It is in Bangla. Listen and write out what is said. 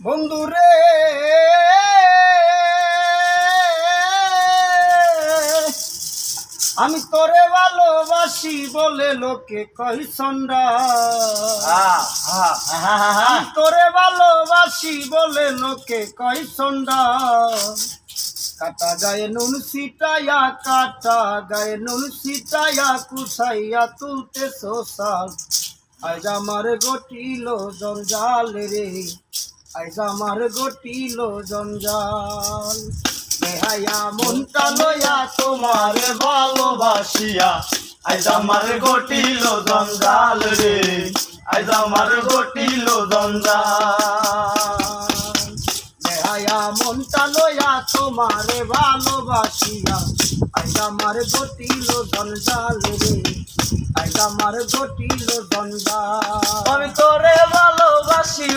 বন্ধুরে আমি তোরে ভালোবাসি বলে লোকে কই সন্ডা। আমি তোরে ভালোবাসি বলে লোকে কই সন্ডা। কাটা গায়ে নুন ছিটাইয়া, কাটা গায়ে নুন ছিটাইয়া, কুসাইয়া তুলতে সোসাল। আজ আমার গটিল জঞ্জাল রে, আজ আমার গটিল জঞ্জাল। নেহাইয়া মনটা লইয়া তোমারে ভালোবাসিয়া আজ আমার গটিল জঞ্জাল রে, আজ আমার গটিল জঞ্জাল। নেহাইয়া মনটা লইয়া তোমারে ভালোবাসিয়া আজ আমার গটিল জঞ্জাল রে, আজ আমার গটিল জঞ্জাল। আমি তোরে ভালোবাসি।